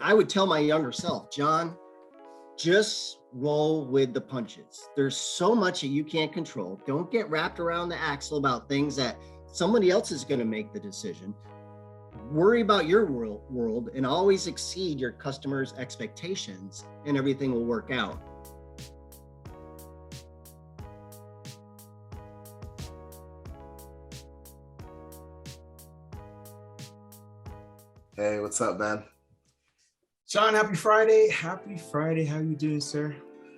I would tell my younger self, John, just roll with the punches. There's so much that you can't control. Don't get wrapped around the axle about things that somebody else is going to make the decision. Worry about your world and always exceed your customers' expectations, and everything will work out. Hey, what's up, man? John, happy Friday. Happy Friday. How you doing, sir?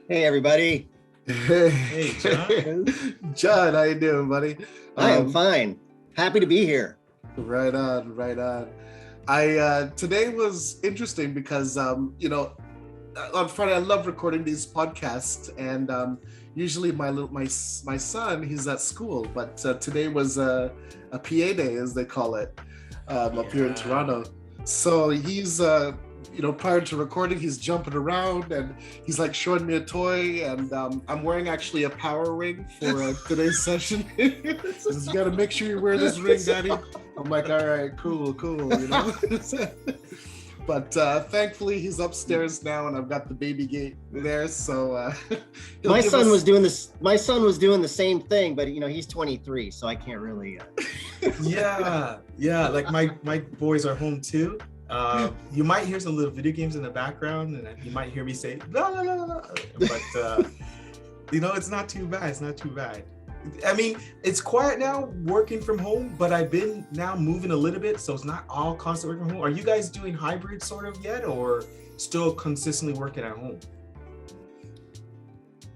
Hey, everybody. Hey, John. John, how you doing, buddy? I am fine. Happy to be here. Right on, right on. I today was interesting because on Friday I love recording these podcasts, and usually my son, he's at school, but today was a PA day, as they call it, up here in Toronto. So he's prior to recording, he's jumping around and he's like showing me a toy, and I'm wearing actually a power ring for today's session. So you got to make sure you wear this ring, Daddy. I'm like, all right, cool, But thankfully he's upstairs now, and I've got the baby gate there. So my son was doing this. My son was doing the same thing, but he's 23, so I can't really. Yeah. Like my boys are home too. You might hear some little video games in the background, and you might hear me say blah, blah, blah, blah. But it's not too bad. It's not too bad. I mean, it's quiet now working from home, but I've been now moving a little bit, so it's not all constant working from home. Are you guys doing hybrid sort of yet, or still consistently working at home?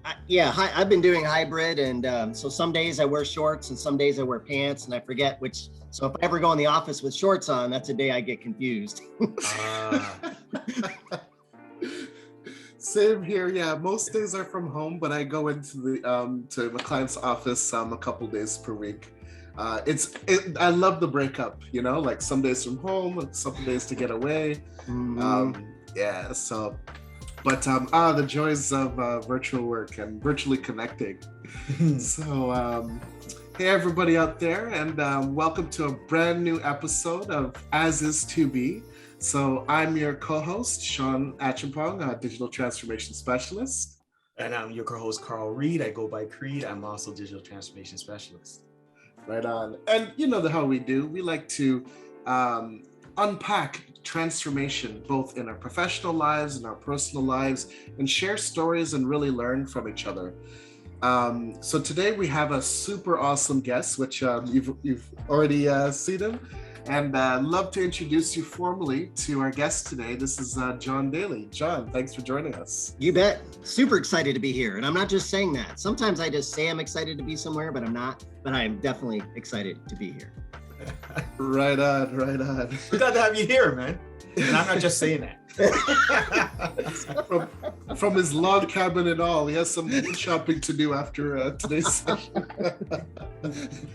I've been doing hybrid, and so some days I wear shorts and some days I wear pants, and I forget which. So if I ever go in the office with shorts on, that's a day I get confused. Same here. Yeah, most days are from home, but I go into the to my client's office a couple days per week. I love the breakup, like some days from home, some days to get away. The joys of virtual work and virtually connecting. So hey everybody out there, and welcome to a brand new episode of As Is To Be. So I'm your co-host, Sean Achampong, a digital transformation specialist. And I'm your co-host, Carl Reed. I go by Creed. I'm also digital transformation specialist. Right on. And you know how we do. We like to unpack transformation, both in our professional lives and our personal lives, and share stories and really learn from each other. So today we have a super awesome guest, which you've already seen him. And love to introduce you formally to our guest today. This is John Daly. John, thanks for joining us. You bet. Super excited to be here. And I'm not just saying that. Sometimes I just say I'm excited to be somewhere, but I'm not. But I am definitely excited to be here. Right on. We're glad to have you here, man. And I'm not just saying that. From his log cabin and all, he has some shopping to do after today's session.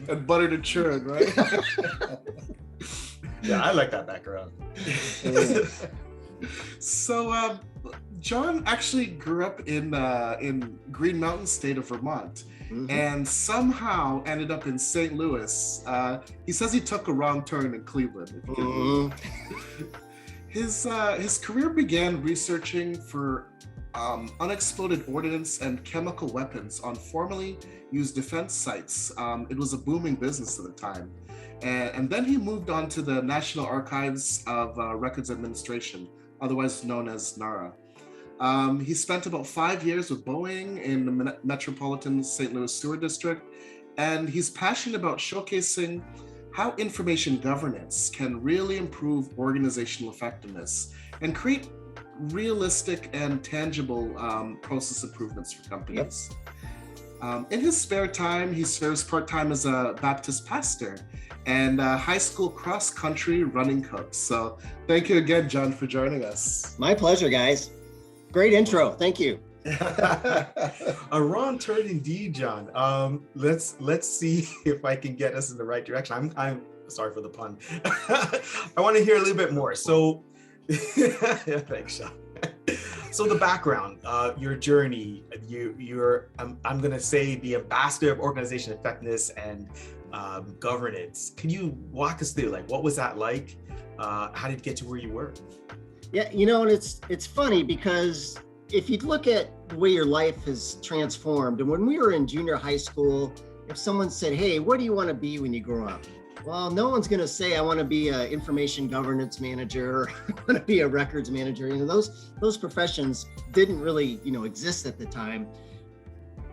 And butter to churn, right? Yeah, I like that background. So, John actually grew up in Green Mountain State of Vermont, and somehow ended up in St. Louis. He says he took a wrong turn in Cleveland. His career began researching for unexploded ordinance and chemical weapons on formerly used defense sites. It was a booming business at the time. And then he moved on to the National Archives of Records Administration, otherwise known as NARA. He spent about 5 years with Boeing in the Metropolitan St. Sewer District, and he's passionate about showcasing how information governance can really improve organizational effectiveness and create realistic and tangible process improvements for companies. In his spare time, he serves part-time as a Baptist pastor and a high school cross-country running coach. So thank you again, John, for joining us. My pleasure, guys. Great intro. Thank you. A wrong turn indeed, John. Let's see if I can get us in the right direction. I'm sorry for the pun. I want to hear a little bit more. So, yeah, thanks, Sean. So the background, your journey, you're I'm gonna say the ambassador of organization effectiveness and governance. Can you walk us through, like, what was that like? How did you get to where you were? Yeah, and it's funny because if you look at the way your life has transformed, and when we were in junior high school, if someone said, "Hey, what do you want to be when you grow up?" Well, no one's going to say, "I want to be an information governance manager," or "I want to be a records manager." Those professions didn't really, exist at the time.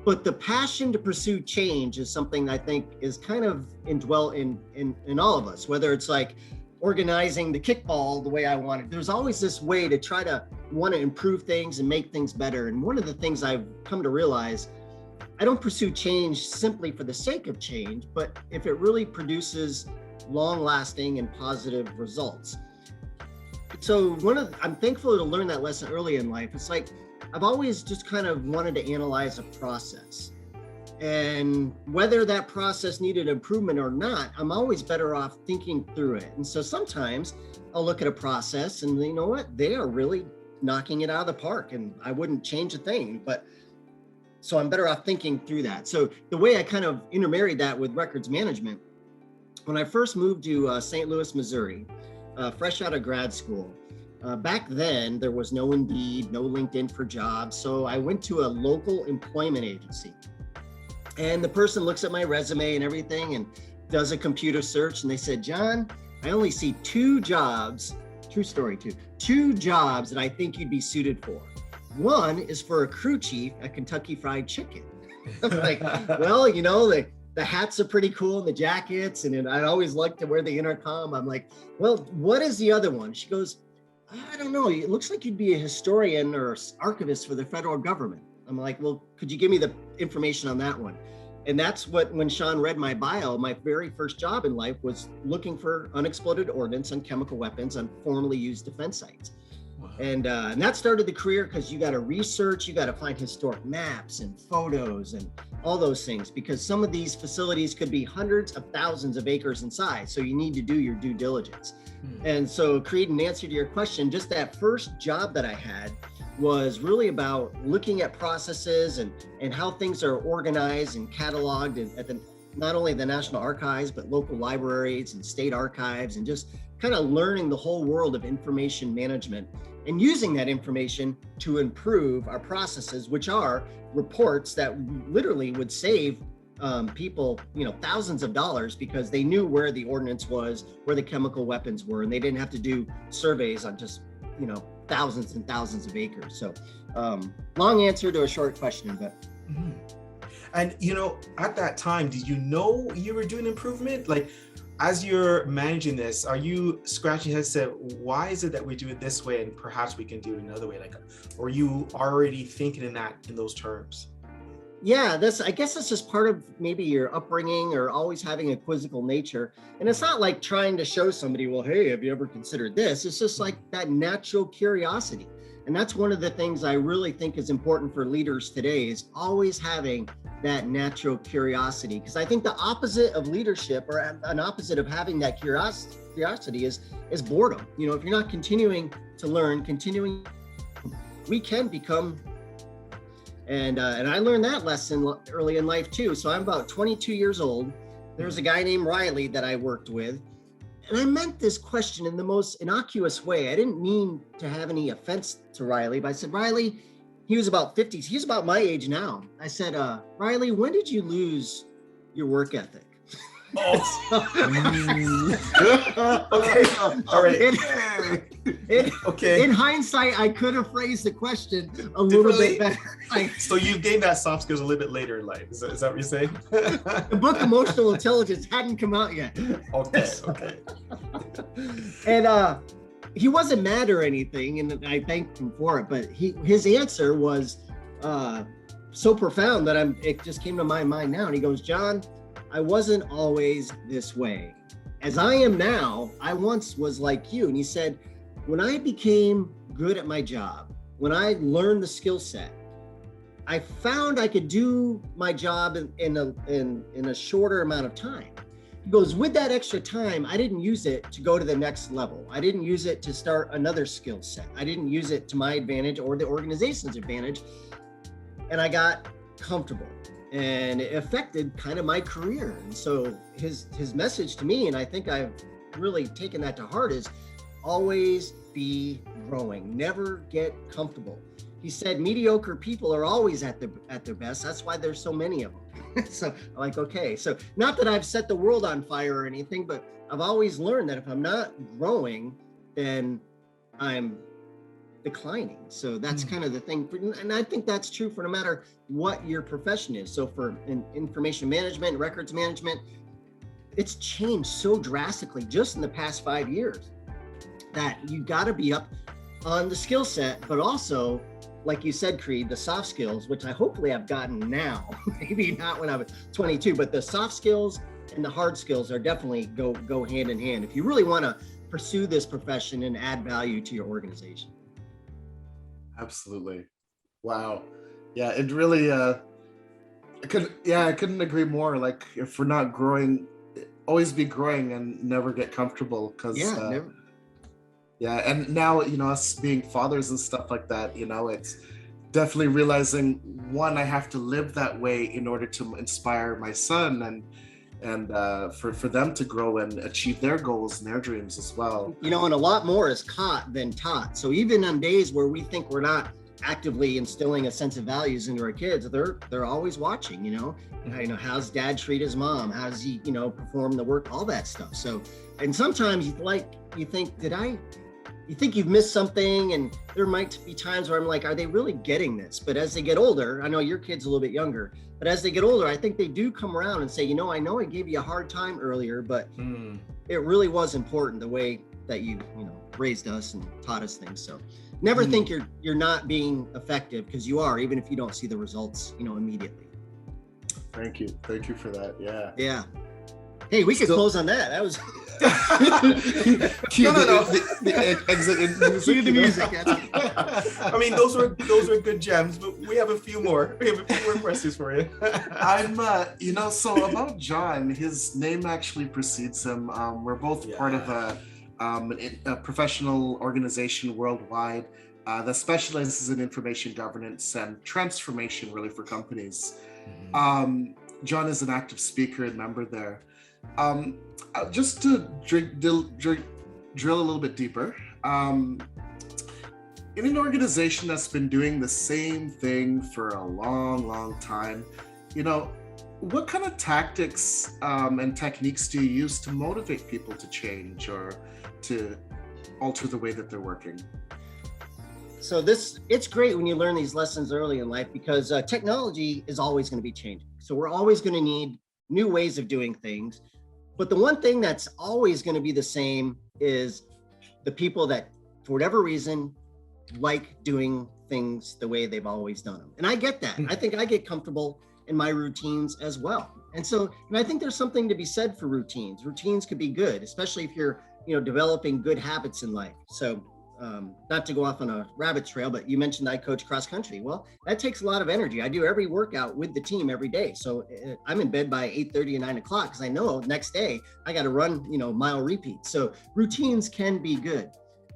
But the passion to pursue change is something I think is kind of indwelt in all of us, whether it's like organizing the kickball the way I want it. There's always this way to try to want to improve things and make things better. And one of the things I've come to realize, I don't pursue change simply for the sake of change, but if it really produces long-lasting and positive results. So I'm thankful to learn that lesson early in life. It's like, I've always just kind of wanted to analyze a process. And whether that process needed improvement or not, I'm always better off thinking through it. And so sometimes I'll look at a process and you know what, they are really knocking it out of the park and I wouldn't change a thing, so I'm better off thinking through that. So the way I kind of intermarried that with records management, when I first moved to St. Louis, Missouri, fresh out of grad school, back then there was no Indeed, no LinkedIn for jobs. So I went to a local employment agency. And the person looks at my resume and everything and does a computer search. And they said, "John, I only see 2 jobs, true story, 2 jobs that I think you'd be suited for. One is for a crew chief at Kentucky Fried Chicken." I'm like, well, the hats are pretty cool and the jackets. And I always like to wear the intercom. I'm like, well, what is the other one? She goes, "I don't know. It looks like you'd be a historian or archivist for the federal government." I'm like, well, could you give me the information on that one? And that's when Sean read my bio, my very first job in life was looking for unexploded ordnance and chemical weapons on formerly used defense sites. Wow. And that started the career because you got to research, you got to find historic maps and photos and all those things, because some of these facilities could be hundreds of thousands of acres in size. So you need to do your due diligence. And so, Creed, in answer to your question, just that first job that I had was really about looking at processes and how things are organized and cataloged at not only the National Archives, but local libraries and state archives, and just kind of learning the whole world of information management and using that information to improve our processes, which are reports that literally would save people, thousands of dollars, because they knew where the ordnance was, where the chemical weapons were, and they didn't have to do surveys on just, thousands and thousands of acres. So long answer to a short question, but. Mm-hmm. And, at that time, did you know you were doing improvement? Like, as you're managing this, are you scratching your head and say, why is it that we do it this way and perhaps we can do it another way? Like, or are you already thinking in those terms? Yeah, I guess that's just part of maybe your upbringing or always having a quizzical nature. And it's not like trying to show somebody, well, hey, have you ever considered this? It's just like that natural curiosity. And that's one of the things I really think is important for leaders today, is always having that natural curiosity. Because I think the opposite of leadership, or an opposite of having that curiosity is boredom. If you're not continuing to learn, we can become. And I learned that lesson early in life too. So I'm about 22 years old. There's a guy named Riley that I worked with. And I meant this question in the most innocuous way. I didn't mean to have any offense to Riley, but I said, Riley, he was about 50. He's about my age now. I said, Riley, when did you lose your work ethic? Oh. Okay. All right. Okay. In hindsight, I could have phrased the question a little bit better. So you gained that soft skills a little bit later in life. Is that what you're saying? The book Emotional Intelligence hadn't come out yet. Okay. And he wasn't mad or anything, and I thanked him for it. But his answer was so profound that it just came to my mind now. And he goes, "John, I wasn't always this way. As I am now, I once was like you." And he said, when I became good at my job, when I learned the skill set, I found I could do my job in a shorter amount of time. He goes, with that extra time, I didn't use it to go to the next level. I didn't use it to start another skill set. I didn't use it to my advantage or the organization's advantage. And I got comfortable. And it affected kind of my career. And so his message to me, and I think I've really taken that to heart, is always be growing, never get comfortable. He said mediocre people are always at their best. That's why there's so many of them. So I'm like, okay. So not that I've set the world on fire or anything, but I've always learned that if I'm not growing, then I'm declining. So that's kind of the thing. And I think that's true for no matter what your profession is. So for information management, records management, it's changed so drastically just in the past 5 years that you got to be up on the skill set, but also, like you said, Creed, the soft skills, which I hopefully I've gotten now, maybe not when I was 22, but the soft skills and the hard skills are definitely go hand in hand if you really want to pursue this profession and add value to your organization. Absolutely. Wow. Yeah, it really, I couldn't agree more. Like, if we're not growing, always be growing and never get comfortable, because never. Yeah, and now, us being fathers and stuff like that, it's definitely realizing, one, I have to live that way in order to inspire my son and for them to grow and achieve their goals and their dreams as well. And a lot more is caught than taught. So even on days where we think we're not actively instilling a sense of values into our kids, they're always watching, how's dad treat his mom? How does he, perform the work, all that stuff. So, and sometimes you think you've missed something, and there might be times where I'm like, are they really getting this? But as they get older, I know your kid's a little bit younger, but as they get older, I think they do come around and say, I know I gave you a hard time earlier, but it really was important the way that you raised us and taught us things. So never think you're not being effective, because you are, even if you don't see the results, immediately. Thank you for that. Yeah. Hey, we could close on that. That was Cue the exit in music. Cue the music. I mean, those were good gems, but we have a few more. We have a few more questions for you. I'm, so about John, his name actually precedes him. We're both part of a professional organization worldwide that specializes in information governance and transformation, really, for companies. John is an active speaker and member there. Just to drill a little bit deeper, in an organization that's been doing the same thing for a long time, what kind of tactics and techniques do you use to motivate people to change or to alter the way that they're working? So it's great when you learn these lessons early in life, because technology is always going to be changing. So we're always going to need new ways of doing things. But the one thing that's always going to be the same is the people that, for whatever reason, like doing things the way they've always done them. And I get that. I think I get comfortable in my routines as well. And I think there's something to be said for routines. Routines could be good, especially if you're, developing good habits in life. So not to go off on a rabbit trail, but you mentioned I coach cross country. Well, that takes a lot of energy. I do every workout with the team every day. So I'm in bed by 8:30 and 9 o'clock, because I know next day I got to run, mile repeats. So routines can be good,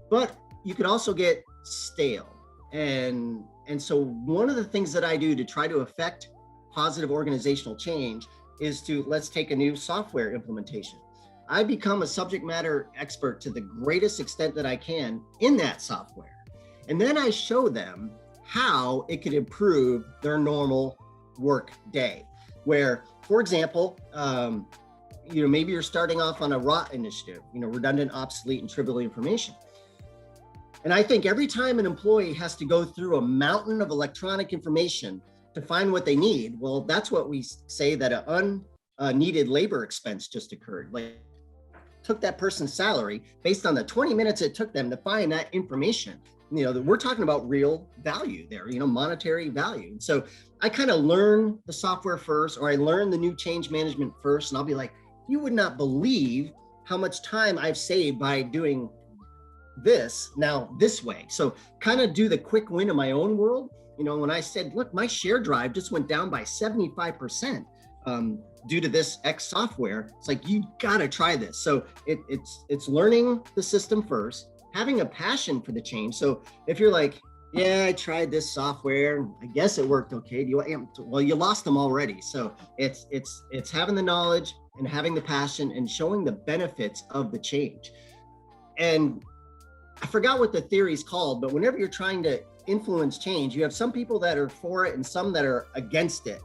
but you could also get stale. And so one of the things that I do to try to affect positive organizational change is let's take a new software implementation. I become a subject matter expert to the greatest extent that I can in that software. And then I show them how it could improve their normal work day. Where, for example, maybe you're starting off on a ROT initiative, redundant, obsolete, and trivial information. And I think every time an employee has to go through a mountain of electronic information to find what they need, well, that's what we say that an unneeded labor expense just occurred. Like, took that person's salary based on the 20 minutes it took them to find that information. We're talking about real value there, monetary value. And so I kind of learn the software first, or I learn the new change management first, and I'll be like, you would not believe how much time I've saved by doing this now this way. So kind of do the quick win in my own world. When I said, look, my share drive just went down by 75%. Due to this X software, it's like, you gotta try this. So it's learning the system first, having a passion for the change. So if you're like, yeah, I tried this software, I guess it worked okay. Well, you lost them already. So it's having the knowledge and having the passion and showing the benefits of the change. And I forgot what the theory is called, but whenever you're trying to influence change, you have some people that are for it and some that are against it.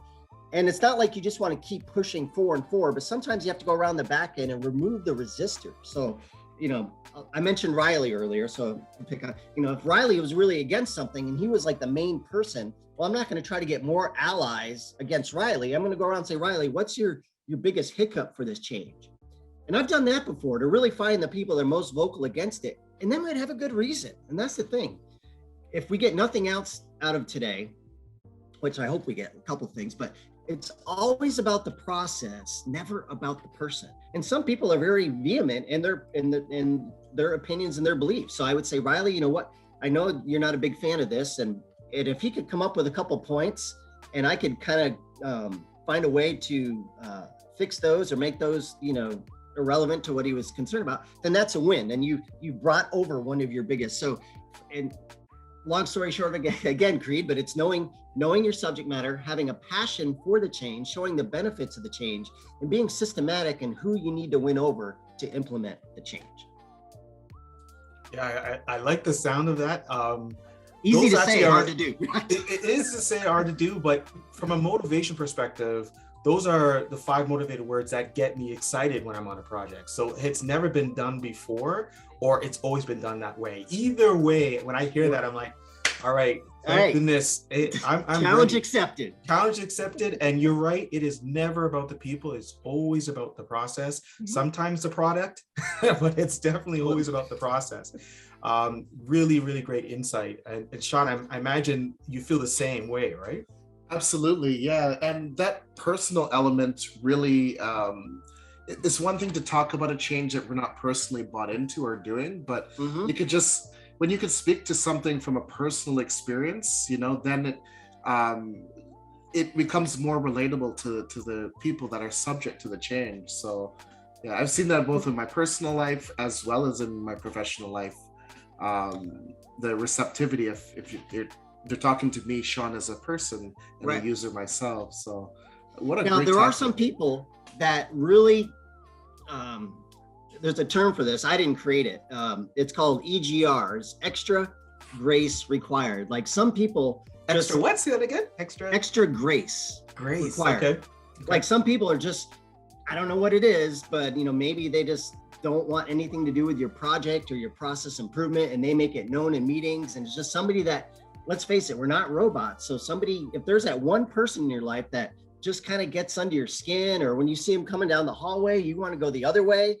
And it's not like you just want to keep pushing for and for, but sometimes you have to go around the back end and remove the resistor. So, you know, I mentioned Riley earlier, so I'll pick on, you know, if Riley was really against something and he was like the main person, well, I'm not going to try to get more allies against Riley. I'm going to go around and say, Riley, what's your biggest hiccup for this change? And I've done that before, to really find the people that are most vocal against it. And they might have a good reason. And that's the thing. If we get nothing else out of today, which I hope we get a couple things, but it's always about the process, never about the person. And some people are very vehement in their opinions and their beliefs. So I would say, Riley, you know what? I know you're not a big fan of this, and if he could come up with a couple points, and I could kind of find a way to fix those or make those, you know, irrelevant to what he was concerned about, then that's a win. And you brought over one of your biggest. So, and long story short, again, Creed, but it's knowing your subject matter, having a passion for the change, showing the benefits of the change, and being systematic in who you need to win over to implement the change. Yeah, I like the sound of that. Easy to say, hard to do. It is to say, hard to do, but from a motivation perspective, those are the 5 motivated words that get me excited when I'm on a project. So it's never been done before, or it's always been done that way. Either way, when I hear that, I'm like, all right, thank goodness. I'm challenge ready. Accepted. Challenge accepted. And you're right. It is never about the people. It's always about the process. Mm-hmm. Sometimes the product, but it's definitely always about the process. Really, really great insight. And Sean, I imagine you feel the same way, right? Absolutely, yeah. And that personal element really, it's one thing to talk about a change that we're not personally bought into or doing, but you could just, when you could speak to something from a personal experience, you know, then it becomes more relatable to the people that are subject to the change. So yeah, I've seen that both in my personal life as well as in my professional life. The receptivity, if they're talking to me, Sean, as a person and a user myself. So what a now, great there topic. are some people that really, there's a term for this. I didn't create it. It's called EGRs, extra grace required. Like some people. Extra what? Say that again? Extra grace. Grace, required. Okay. Like some people are just, I don't know what it is, but you know, maybe they just don't want anything to do with your project or your process improvement, and they make it known in meetings. And it's just somebody that, let's face it, we're not robots. So somebody, if there's that one person in your life that just kind of gets under your skin, or when you see them coming down the hallway, you want to go the other way,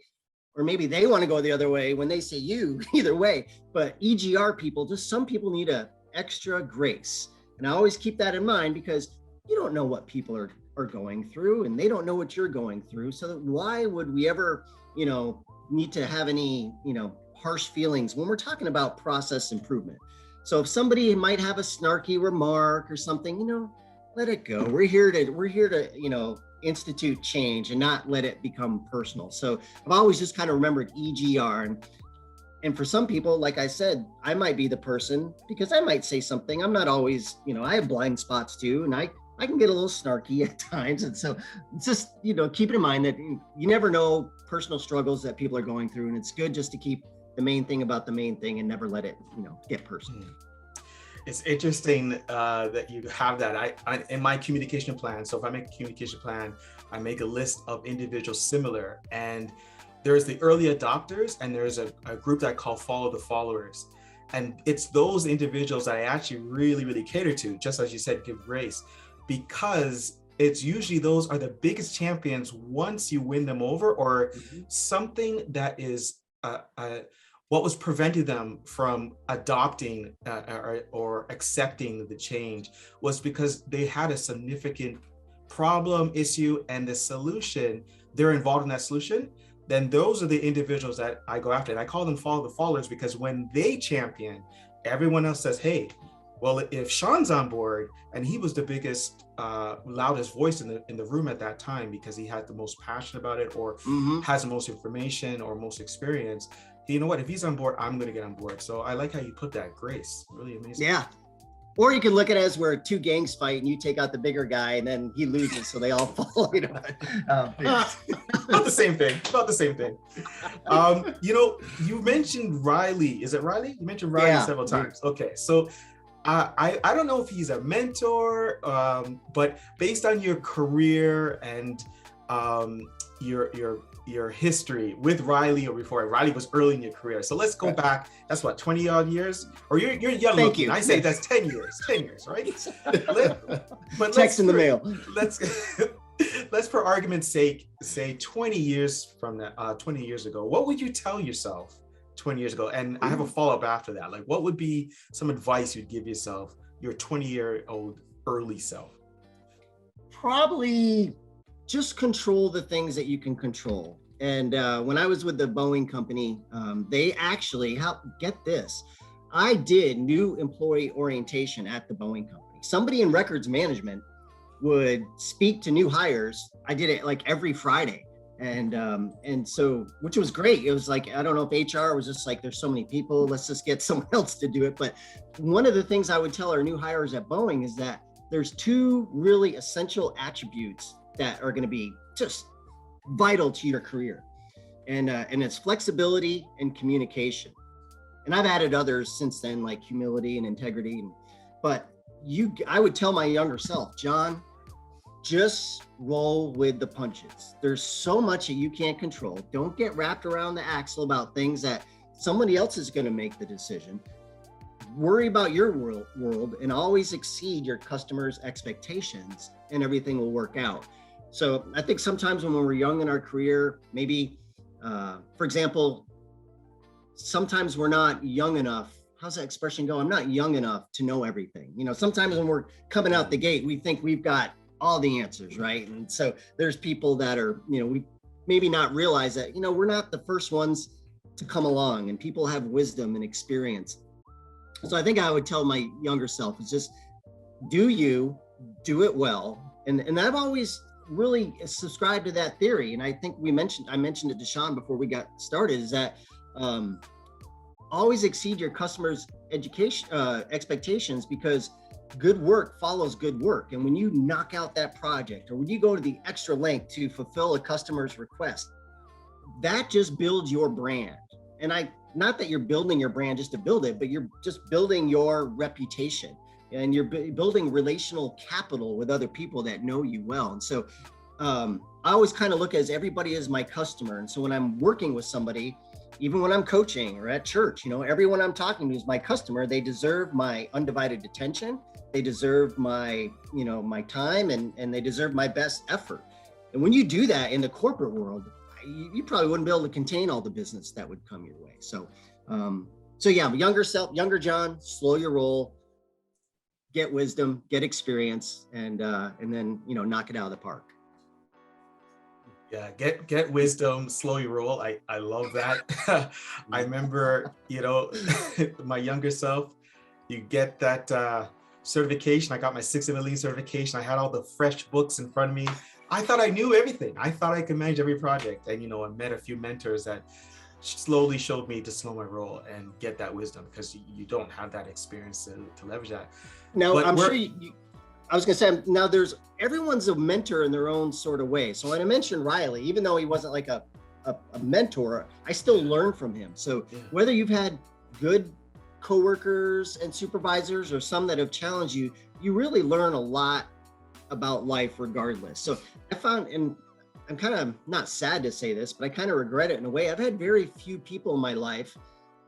or maybe they want to go the other way when they say you, either way. But EGR people, just some people need a extra grace. And I always keep that in mind, because you don't know what people are going through, and they don't know what you're going through. So why would we ever, you know, need to have any, you know, harsh feelings when we're talking about process improvement? So if somebody might have a snarky remark or something, you know, let it go. We're here to, you know, institute change and not let it become personal. So I've always just kind of remembered EGR. And for some people, like I said, I might be the person, because I might say something. I'm not always, you know, I have blind spots too. And I can get a little snarky at times. And so it's just, you know, keep in mind that you never know personal struggles that people are going through. And it's good just to keep the main thing about the main thing and never let it, you know, get personal. It's interesting that you have that. I in my communication plan. So if I make a communication plan, I make a list of individuals similar, and there's the early adopters, and there's a group that I call follow the followers. And it's those individuals that I actually really, really cater to, just as you said, give grace, because it's usually those are the biggest champions once you win them over, or something that is what was preventing them from adopting or accepting the change was because they had a significant problem, issue, and the solution, they're involved in that solution. Then those are the individuals that I go after. And I call them follow the followers, because when they champion, everyone else says, hey, well, if Sean's on board, and he was the biggest, loudest voice in the room at that time, because he had the most passion about it, or has the most information or most experience, you know what, if he's on board, I'm going to get on board. So I like how you put that, grace. Really amazing. Yeah. Or you can look at it as where two gangs fight and you take out the bigger guy and then he loses, so they all fall. About the same thing. About the same thing. You mentioned Riley. Is it Riley? You mentioned Riley several times. Okay, so I don't know if he's a mentor, but based on your career and your history with Riley or before Riley was early in your career. So let's go back. That's what, 20 odd years? Or you're young looking. I say that's 10 years. 10 years, right? Text in the mail. Let's for argument's sake say 20 years from that, 20 years ago. What would you tell yourself 20 years ago? And I have a follow-up after that. Like, what would be some advice you'd give yourself, your 20-year-old early self? Probably just control the things that you can control. And when I was with the Boeing company, they actually get this. I did new employee orientation at the Boeing company. Somebody in records management would speak to new hires. I did it like every Friday. And so, which was great. It was like, I don't know if HR was just like, there's so many people, let's just get someone else to do it. But one of the things I would tell our new hires at Boeing is that there's two really essential attributes that are going to be just vital to your career. And it's flexibility and communication. And I've added others since then, like humility and integrity. But I would tell my younger self, John, just roll with the punches. There's so much that you can't control. Don't get wrapped around the axle about things that somebody else is going to make the decision. Worry about your world and always exceed your customers' expectations, and everything will work out. So I think sometimes when we're young in our career, maybe, for example, sometimes we're not young enough. How's that expression go? I'm not young enough to know everything. Sometimes when we're coming out the gate, we think we've got all the answers, right? And so there's people that are, we maybe not realize that, we're not the first ones to come along, and people have wisdom and experience. So I think I would tell my younger self is just do it well. And I've always really subscribed to that theory. And I think I mentioned it to Sean before we got started, is that always exceed your customers' expectations, because good work follows good work. And when you knock out that project, or when you go to the extra length to fulfill a customer's request, that just builds your brand. And not that you're building your brand just to build it, but you're just building your reputation, and you're building relational capital with other people that know you well. And so I always kind of look as everybody is my customer. And so when I'm working with somebody, even when I'm coaching or at church, everyone I'm talking to is my customer. They deserve my undivided attention. They deserve my, my time, and they deserve my best effort. And when you do that in the corporate world, you probably wouldn't be able to contain all the business that would come your way. So, younger John, slow your roll, get wisdom, get experience, and then, knock it out of the park. Yeah, get wisdom, slow your roll. I love that. I remember, my younger self, you get that certification. I got my 6 Sigma certification. I had all the fresh books in front of me. I thought I knew everything. I thought I could manage every project. And, I met a few mentors that slowly showed me to slow my roll and get that wisdom, because you don't have that experience to leverage that. Now, but I'm sure I was going to say, now everyone's a mentor in their own sort of way. So when I mentioned Riley, even though he wasn't like a mentor, I still learn from him. So whether you've had good coworkers and supervisors or some that have challenged you, you really learn a lot about life regardless. So I found, and I'm kind of not sad to say this, but I kind of regret it in a way. I've had very few people in my life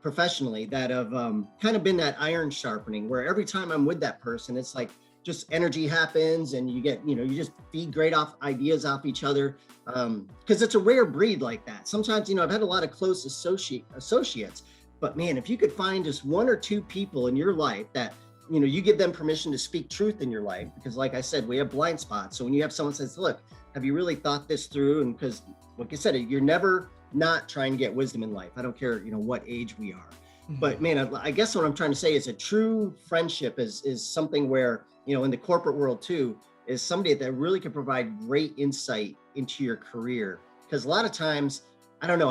professionally that have kind of been that iron sharpening, where every time I'm with that person, it's like just energy happens, and you get, you just feed great ideas off each other, because it's a rare breed like that. Sometimes, I've had a lot of close associates, but man, if you could find just 1 or 2 people in your life that, you give them permission to speak truth in your life, because like I said, we have blind spots. So when you have someone says, look, have you really thought this through? And because like I said, you're never not trying to get wisdom in life. I don't care, what age we are. But man, I guess what I'm trying to say is a true friendship is something where, in the corporate world too, is somebody that really can provide great insight into your career. Because a lot of times, I don't know,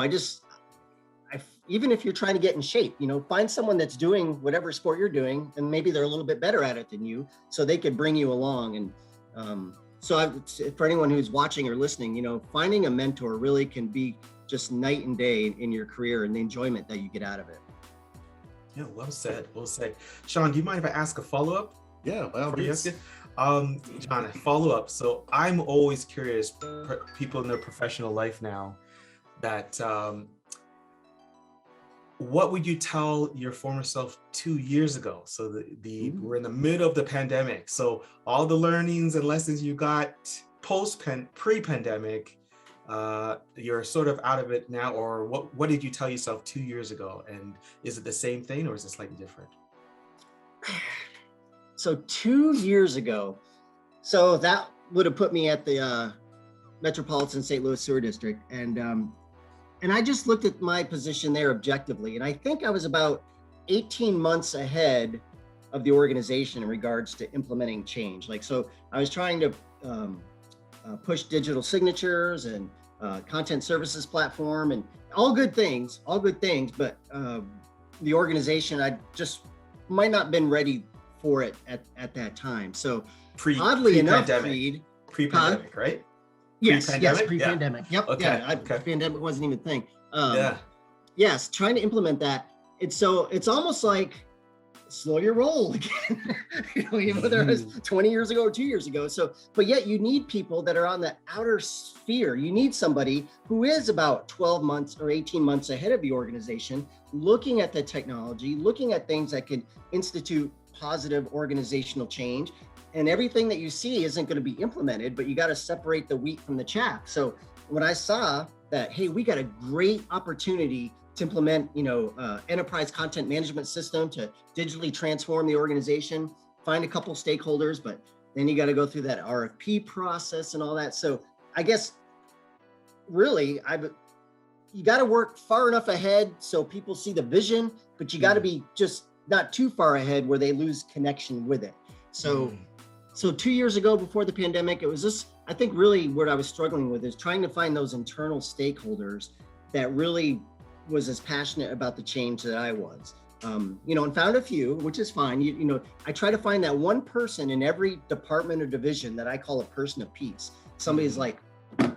even if you're trying to get in shape, find someone that's doing whatever sport you're doing, and maybe they're a little bit better at it than you, so they could bring you along. And for anyone who's watching or listening, finding a mentor really can be just night and day in your career and the enjoyment that you get out of it. Yeah, well said. Well said. Sean, do you mind if I ask a follow-up? Yeah, well, John, a follow-up. So I'm always curious, people in their professional life now, that what would you tell your former self 2 years ago? So we're in the middle of the pandemic. So all the learnings and lessons you got pre-pandemic, you're sort of out of it now, or what did you tell yourself 2 years ago? And is it the same thing, or is it slightly different? So 2 years ago, so that would have put me at the Metropolitan St. Louis Sewer District. And I just looked at my position there objectively. And I think I was about 18 months ahead of the organization in regards to implementing change. So I was trying to push digital signatures and content services platform, and all good things, but the organization, I just might not been ready for it at that time. So oddly enough, pre-pandemic, right? Yes, pre-pandemic. Yeah. Yep. Okay. Yeah, pandemic wasn't even a thing. Yeah. Yes, trying to implement that. It's almost like slow your roll again. Even whether it was 20 years ago or 2 years ago. So, but yet you need people that are on the outer sphere. You need somebody who is about 12 months or 18 months ahead of the organization, looking at the technology, looking at things that could institute positive organizational change. And everything that you see isn't going to be implemented, but you got to separate the wheat from the chaff. So when I saw that, hey, we got a great opportunity to implement, enterprise content management system to digitally transform the organization, find a couple stakeholders, but then you got to go through that RFP process and all that. So I guess really you got to work far enough ahead so people see the vision, but you got to be just not too far ahead where they lose connection with it. So 2 years ago, before the pandemic, it was just, I think really what I was struggling with is trying to find those internal stakeholders that really was as passionate about the change that I was, and found a few, which is fine. I try to find that one person in every department or division that I call a person of peace. Somebody's like,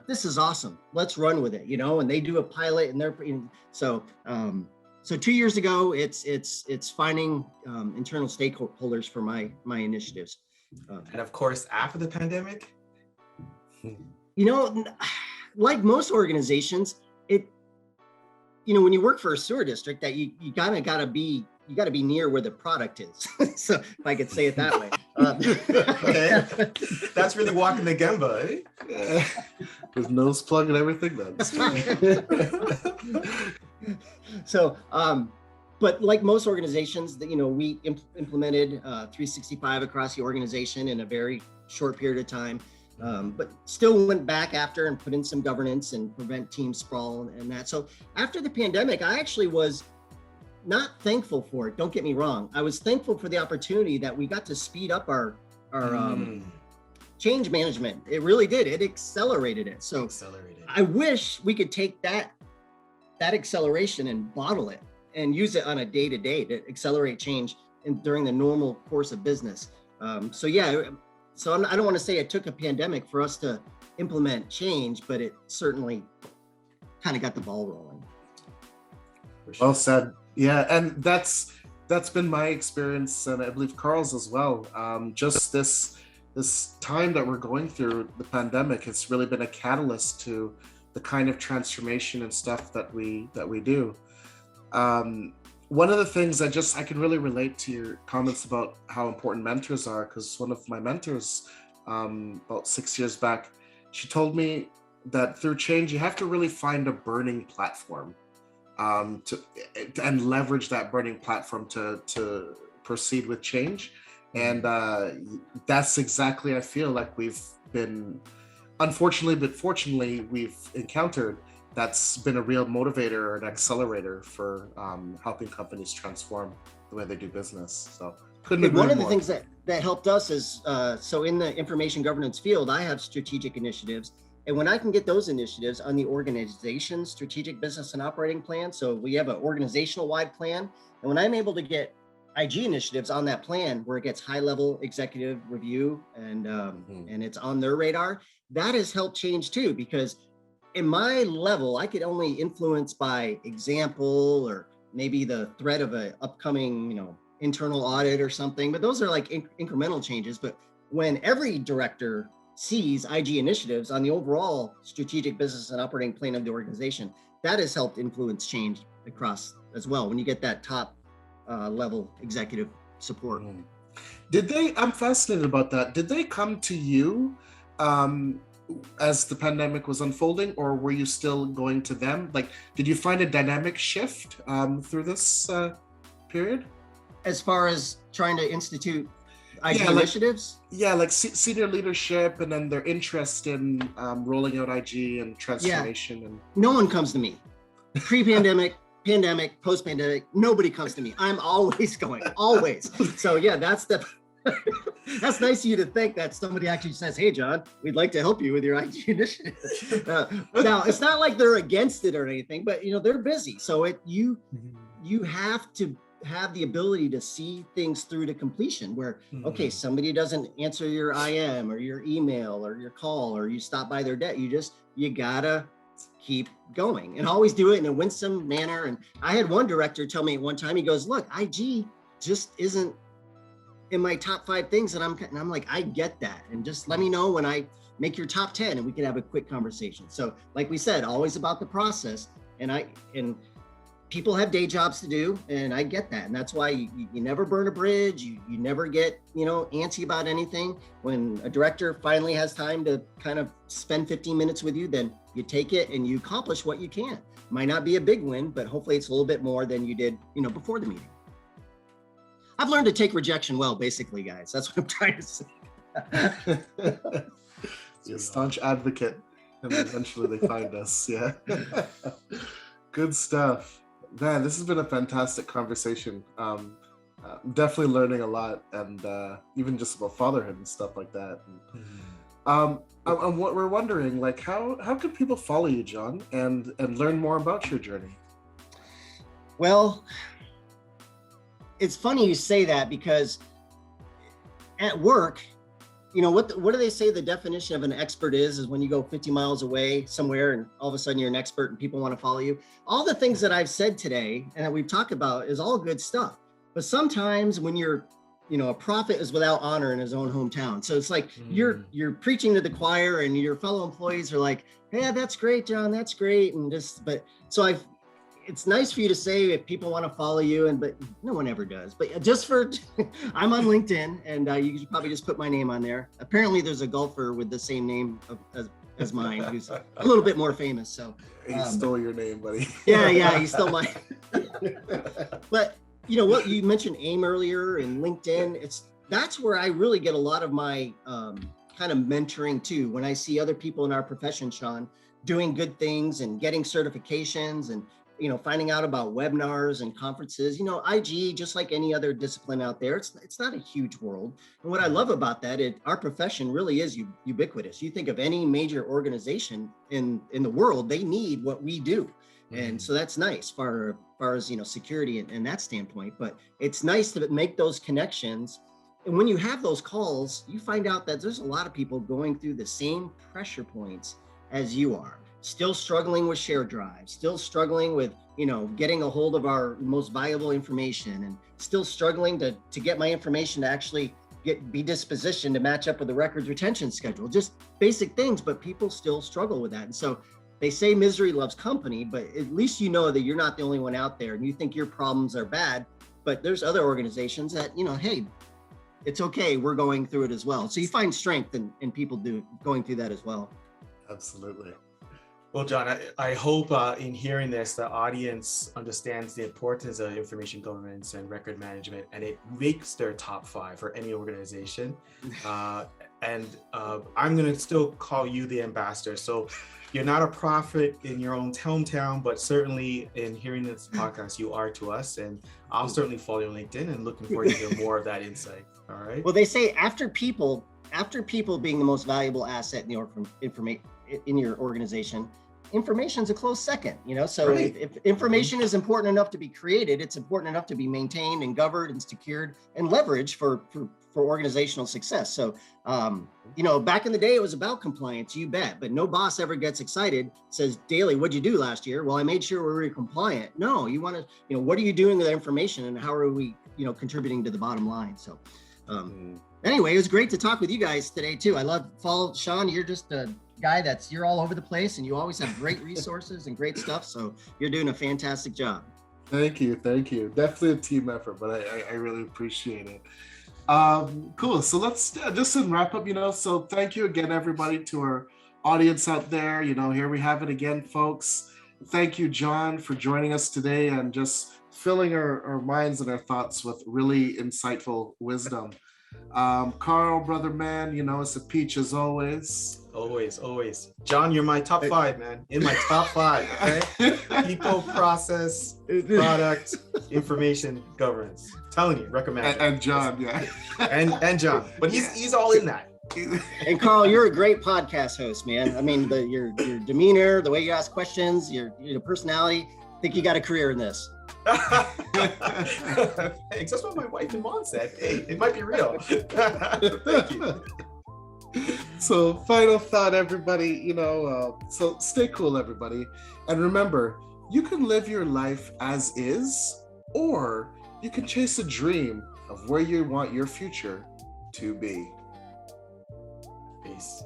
this is awesome, let's run with it, and they do a pilot and so 2 years ago, it's finding internal stakeholders for my initiatives. And of course, after the pandemic, like most organizations, when you work for a sewer district, that you gotta be near where the product is. So if I could say it that way. Okay. That's really walking the Gemba, eh? With nose plug and everything, then. So, but like most organizations, we implemented 365 across the organization in a very short period of time, but still went back after and put in some governance and prevent team sprawl and that. So after the pandemic, I actually was not thankful for it. Don't get me wrong. I was thankful for the opportunity that we got to speed up our change management. It really did. It accelerated it. So I wish we could take that acceleration and bottle it and use it on a day-to-day to accelerate change during the normal course of business. So I don't want to say it took a pandemic for us to implement change, but it certainly kind of got the ball rolling. Well said. Yeah, and that's been my experience, and I believe Carl's as well. Just this time that we're going through, the pandemic, has really been a catalyst to the kind of transformation and stuff that we do. One of the things I can really relate to your comments about how important mentors are, because one of my mentors, about 6 years back, she told me that through change, you have to really find a burning platform, and leverage that burning platform to proceed with change. And that's exactly, I feel like we've been, unfortunately, but fortunately, we've encountered. That's been a real motivator or an accelerator for helping companies transform the way they do business. So one of the things that helped us is, so in the information governance field, I have strategic initiatives, And when I can get those initiatives on the organization's strategic business and operating plan, so we have an organizational wide plan. And when I'm able to get IG initiatives on that plan where it gets high level executive review and it's on their radar, that has helped change too, because in my level, I could only influence by example or maybe the threat of an upcoming, internal audit or something, but those are like incremental changes. But when every director sees IG initiatives on the overall strategic business and operating plan of the organization, that has helped influence change across as well when you get that top level executive support. I'm fascinated about that. Did they come to you as the pandemic was unfolding, or were you still going to them? Like, did you find a dynamic shift through this period? As far as trying to institute IG initiatives? Like senior leadership, and then their interest in rolling out IG and transformation. And no one comes to me. Pre-pandemic, pandemic, post-pandemic, nobody comes to me. I'm always going, always. So yeah, that's nice of you to think that somebody actually says, "Hey, John, we'd like to help you with your IG initiative." Now, it's not like they're against it or anything, but they're busy. So you have to have the ability to see things through to completion where, okay, somebody doesn't answer your IM or your email or your call, or you stop by their desk. You gotta keep going and always do it in a winsome manner. And I had one director tell me at one time, he goes, "Look, IG just isn't in my top 5 things." And I'm like, I get that. And just let me know when I make your top 10 and we can have a quick conversation. So like we said, always about the process. And people have day jobs to do, and I get that. And that's why you never burn a bridge. You never get, antsy about anything. When a director finally has time to kind of spend 15 minutes with you, then you take it and you accomplish what you can. Might not be a big win, but hopefully it's a little bit more than you did, before the meeting. I've learned to take rejection well, basically, guys. That's what I'm trying to say. You're a staunch advocate, and eventually they find us. Yeah. Good stuff. Man, this has been a fantastic conversation. Definitely learning a lot, and even just about fatherhood and stuff like that. And what we're wondering, like, how can people follow you, John, and learn more about your journey? Well, it's funny you say that, because at work, what do they say the definition of an expert is when you go 50 miles away somewhere and all of a sudden you're an expert and people want to follow you. All the things that I've said today and that we've talked about is all good stuff. But sometimes when you're, a prophet is without honor in his own hometown. So it's like you're preaching to the choir and your fellow employees are like, "Yeah, that's great, John, that's great." And it's nice for you to say if people want to follow you, but no one ever does. But I'm on LinkedIn, and you could probably just put my name on there. Apparently there's a golfer with the same name as mine who's a little bit more famous. So he stole your name, buddy. Yeah, he stole mine. But what you mentioned AIM earlier and LinkedIn, that's where I really get a lot of my kind of mentoring too. When I see other people in our profession, Sean, doing good things and getting certifications and finding out about webinars and conferences, IG, just like any other discipline out there, it's not a huge world. And what I love about that, our profession really is ubiquitous. You think of any major organization in the world, they need what we do. And so that's nice as far as, security and that standpoint, but it's nice to make those connections. And when you have those calls, you find out that there's a lot of people going through the same pressure points as you are. Still struggling with share drives, still struggling with, getting a hold of our most valuable information, and still struggling to get my information to actually be dispositioned to match up with the records retention schedule. Just basic things, but people still struggle with that. And so they say misery loves company, but at least you know that you're not the only one out there and you think your problems are bad, but there's other organizations that, hey, it's okay, we're going through it as well. So you find strength in people going through that as well. Absolutely. Well, John, I hope in hearing this, the audience understands the importance of information governance and record management, and it makes their top 5 for any organization. And I'm going to still call you the ambassador. So you're not a prophet in your own hometown, but certainly in hearing this podcast, you are to us. And I'll certainly follow you on LinkedIn and looking forward to hear more of that insight. All right. Well, they say after people, after people being the most valuable asset in your organization, information is a close second, so Right. if information is important enough to be created, it's important enough to be maintained and governed and secured and leveraged for organizational success. So back in the day it was about compliance, you bet, but no boss ever gets excited, says, Daly, what'd you do last year? Well, I made sure we were compliant. No, you want to, what are you doing with that information, and how are we contributing to the bottom line? So anyway, it was great to talk with you guys today too. I love Sean, you're just a guy you're all over the place, and you always have great resources and great stuff. So you're doing a fantastic job. Thank you. Definitely a team effort, but I really appreciate it. Cool. So let's just wrap up, so thank you again, everybody, to our audience out there. Here we have it again, folks. Thank you, John, for joining us today and just filling our minds and our thoughts with really insightful wisdom. Carl, brother man, it's a peach as always. Always. John, you're my top 5, man. In my top 5, okay? People, process, product, information, governance. I'm telling you, recommend it. And John, yeah. And John. But he's all in that. And Carl, you're a great podcast host, man. I mean, your demeanor, the way you ask questions, your personality, I think you got a career in this. Thanks. That's what my wife and mom said. Hey, it might be real. Thank you. So final thought, everybody, so stay cool, everybody. And remember, you can live your life as is, or you can chase a dream of where you want your future to be. Peace.